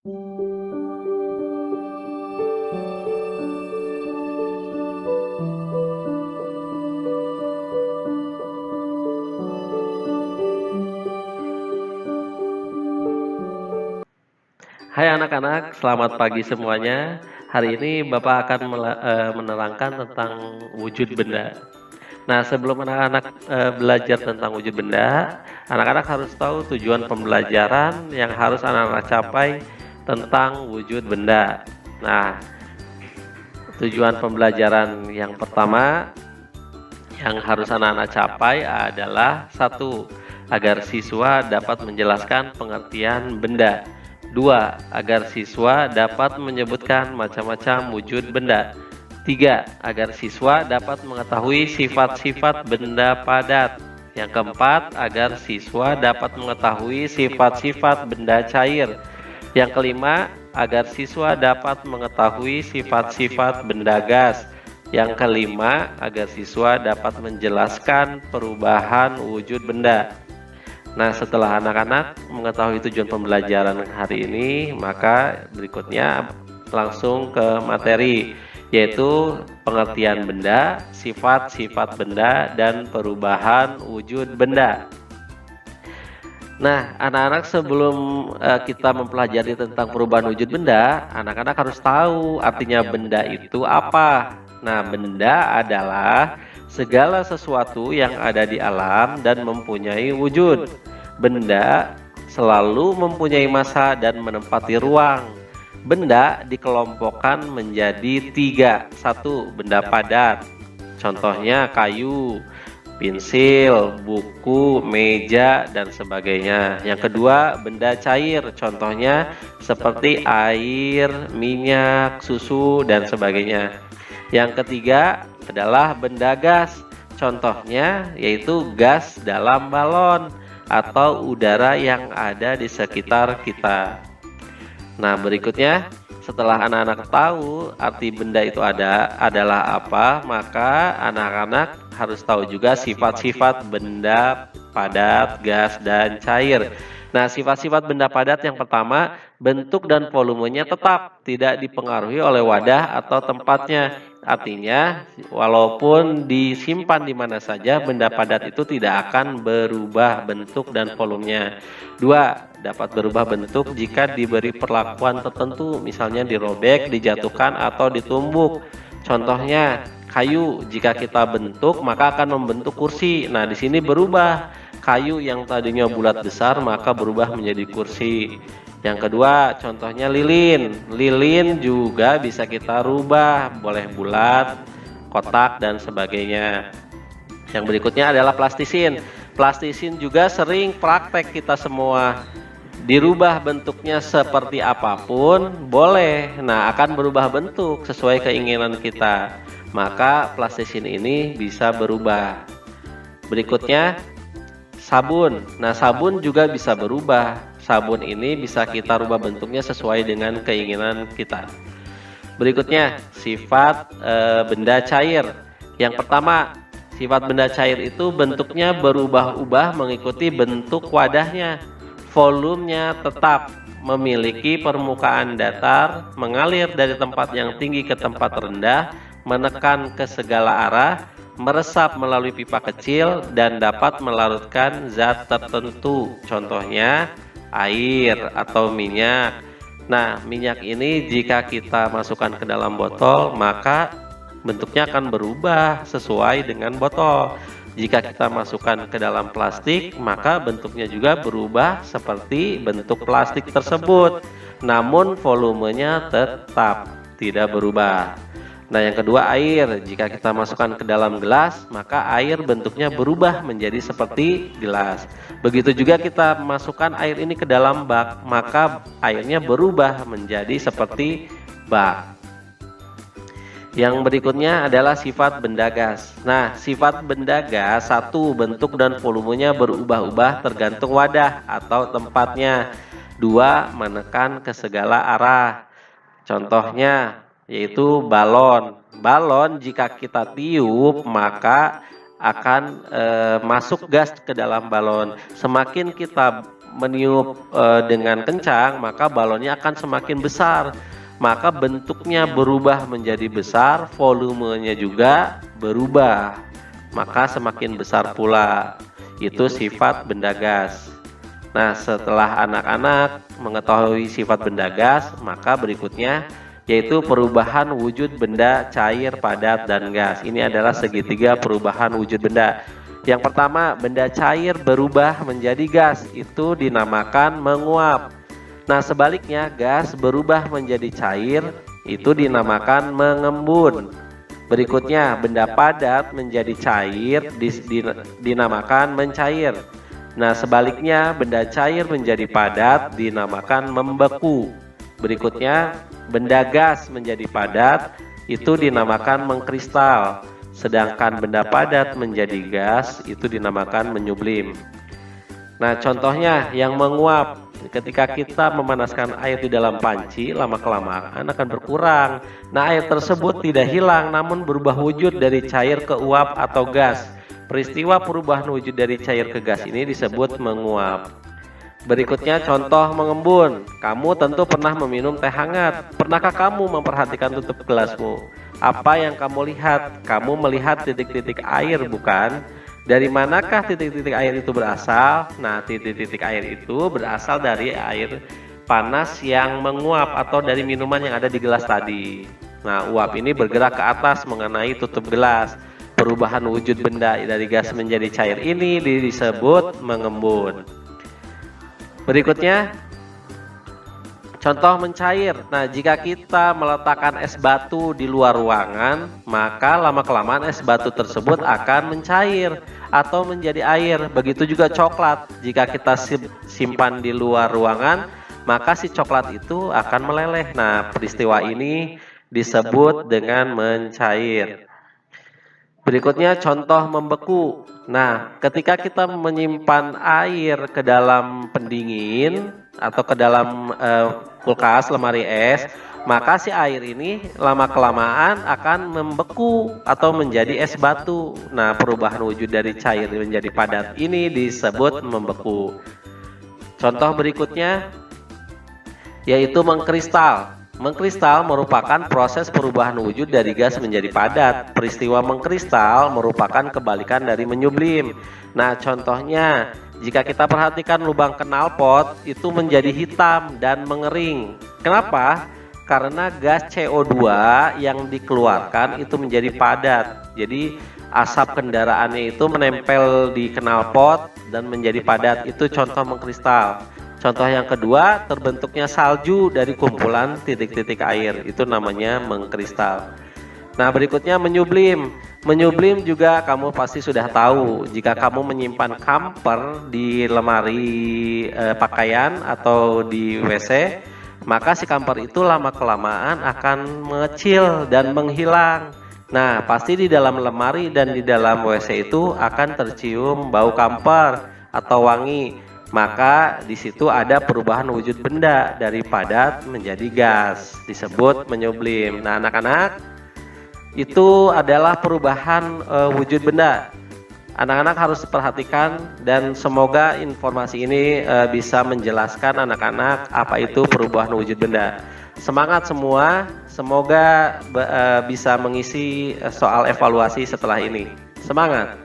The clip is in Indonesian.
Hai anak-anak, selamat pagi semuanya. Hari ini Bapak akan menerangkan tentang wujud benda. Nah, sebelum anak-anak belajar tentang wujud benda, anak-anak harus tahu tujuan pembelajaran yang harus anak-anak capai tentang wujud benda. Nah, tujuan pembelajaran yang pertama yang harus anak-anak capai adalah satu, agar siswa dapat menjelaskan pengertian benda. 2. Agar siswa dapat menyebutkan macam-macam wujud benda. 3. Agar siswa dapat mengetahui sifat-sifat benda padat. Yang keempat, agar siswa dapat mengetahui sifat-sifat benda cair. Yang kelima, agar siswa dapat mengetahui sifat-sifat benda gas. Yang kelima, agar siswa dapat menjelaskan perubahan wujud benda. Nah, setelah anak-anak mengetahui tujuan pembelajaran hari ini, maka berikutnya langsung ke materi, yaitu pengertian benda, sifat-sifat benda, dan perubahan wujud benda. Nah, anak-anak sebelum kita mempelajari tentang perubahan wujud benda, anak-anak harus tahu artinya benda itu apa. Nah, benda adalah segala sesuatu yang ada di alam dan mempunyai wujud. Benda selalu mempunyai massa dan menempati ruang. Benda dikelompokkan menjadi 3. 1. Benda padat. Contohnya kayu, pensil, buku, meja, dan sebagainya. Yang kedua, benda cair. Contohnya seperti air, minyak, susu, dan sebagainya. Yang ketiga adalah benda gas. Contohnya yaitu gas dalam balon atau udara yang ada di sekitar kita. Nah, berikutnya setelah anak-anak tahu arti benda itu adalah apa, maka anak-anak harus tahu juga sifat-sifat benda padat, gas, dan cair. Nah, sifat-sifat benda padat yang pertama, bentuk dan volumenya tetap, tidak dipengaruhi oleh wadah atau tempatnya. Artinya, walaupun disimpan di mana saja, benda padat itu tidak akan berubah bentuk dan volumenya. 2. Dapat berubah bentuk jika diberi perlakuan tertentu, misalnya dirobek, dijatuhkan, atau ditumbuk. Contohnya, kayu, jika kita bentuk maka akan membentuk kursi. Nah, di sini berubah. Kayu yang tadinya bulat besar maka berubah menjadi kursi. Yang kedua, contohnya lilin. Lilin juga bisa kita rubah, boleh bulat, kotak, dan sebagainya. Yang berikutnya adalah plastisin. Plastisin juga sering praktek kita semua. Dirubah bentuknya seperti apapun boleh. Nah, akan berubah bentuk sesuai keinginan kita. Maka plastisin ini bisa berubah. Berikutnya sabun. Nah, sabun juga bisa berubah. Sabun ini bisa kita rubah bentuknya sesuai dengan keinginan kita. Berikutnya, sifat benda cair. Yang pertama, sifat benda cair itu bentuknya berubah-ubah mengikuti bentuk wadahnya. Volumenya tetap, memiliki permukaan datar, mengalir dari tempat yang tinggi ke tempat rendah, menekan ke segala arah, meresap melalui pipa kecil, dan dapat melarutkan zat tertentu. Contohnya air atau minyak. Nah, minyak ini jika kita masukkan ke dalam botol, maka bentuknya akan berubah sesuai dengan botol. Jika kita masukkan ke dalam plastik, maka bentuknya juga berubah seperti bentuk plastik tersebut. Namun volumenya tetap tidak berubah. Nah, yang kedua air. Jika kita masukkan ke dalam gelas, maka air bentuknya berubah menjadi seperti gelas. Begitu juga kita masukkan air ini ke dalam bak, maka airnya berubah menjadi seperti bak. Yang berikutnya adalah sifat benda gas. Nah, sifat benda gas, satu, bentuk dan volumenya berubah-ubah tergantung wadah atau tempatnya. 2, menekan ke segala arah. Contohnya yaitu balon. Balon jika kita tiup maka akan masuk gas ke dalam balon. Semakin kita meniup dengan kencang, maka balonnya akan semakin besar. Maka bentuknya berubah menjadi besar, volumenya juga berubah. Maka semakin besar pula. Itu sifat benda gas. Nah, setelah anak-anak mengetahui sifat benda gas, maka berikutnya yaitu perubahan wujud benda cair, padat, dan gas. Ini adalah segitiga perubahan wujud benda. Yang pertama, benda cair berubah menjadi gas, itu dinamakan menguap. Nah, sebaliknya gas berubah menjadi cair, itu dinamakan mengembun. Berikutnya, benda padat menjadi cair, dinamakan mencair. Nah, sebaliknya benda cair menjadi padat dinamakan membeku. Berikutnya, benda gas menjadi padat itu dinamakan mengkristal. Sedangkan benda padat menjadi gas itu dinamakan menyublim. Nah, contohnya yang menguap. Ketika kita memanaskan air di dalam panci, lama-kelamaan akan berkurang. Nah, air tersebut tidak hilang namun berubah wujud dari cair ke uap atau gas. Peristiwa perubahan wujud dari cair ke gas ini disebut menguap. Berikutnya contoh mengembun. Kamu tentu pernah meminum teh hangat. Pernahkah kamu memperhatikan tutup gelasmu? Apa yang kamu lihat? Kamu melihat titik-titik air, bukan? Dari manakah titik-titik air itu berasal? Nah, titik-titik air itu berasal dari air panas yang menguap atau dari minuman yang ada di gelas tadi. Nah, uap ini bergerak ke atas mengenai tutup gelas. Perubahan wujud benda dari gas menjadi cair ini disebut mengembun. Berikutnya, contoh mencair. Nah, jika kita meletakkan es batu di luar ruangan, maka lama-kelamaan es batu tersebut akan mencair atau menjadi air. Begitu juga coklat. Jika kita simpan di luar ruangan, maka si coklat itu akan meleleh. Nah, peristiwa ini disebut dengan mencair. Berikutnya contoh membeku. Nah, ketika kita menyimpan air ke dalam pendingin atau ke dalam kulkas, lemari es, maka si air ini lama-kelamaan akan membeku atau menjadi es batu. Nah, perubahan wujud dari cair menjadi padat ini disebut membeku. Contoh berikutnya yaitu mengkristal. Mengkristal merupakan proses perubahan wujud dari gas menjadi padat. Peristiwa mengkristal merupakan kebalikan dari menyublim. Nah, contohnya jika kita perhatikan lubang knalpot itu menjadi hitam dan mengering. Kenapa? Karena gas CO2 yang dikeluarkan itu menjadi padat. Jadi asap kendaraannya itu menempel di knalpot dan menjadi padat. Itu contoh mengkristal. Contoh yang kedua, terbentuknya salju dari kumpulan titik-titik air. Itu namanya mengkristal. Nah, berikutnya menyublim. Menyublim juga kamu pasti sudah tahu. Jika kamu menyimpan kamper di lemari pakaian atau di WC, maka si kamper itu lama-kelamaan akan mengecil dan menghilang. Nah, pasti di dalam lemari dan di dalam WC itu akan tercium bau kamper atau wangi. Maka di situ ada perubahan wujud benda dari padat menjadi gas, disebut menyublim. Nah, anak-anak, itu adalah perubahan wujud benda. Anak-anak harus perhatikan dan semoga informasi ini bisa menjelaskan anak-anak apa itu perubahan wujud benda. Semangat semua, semoga bisa mengisi soal evaluasi setelah ini. Semangat!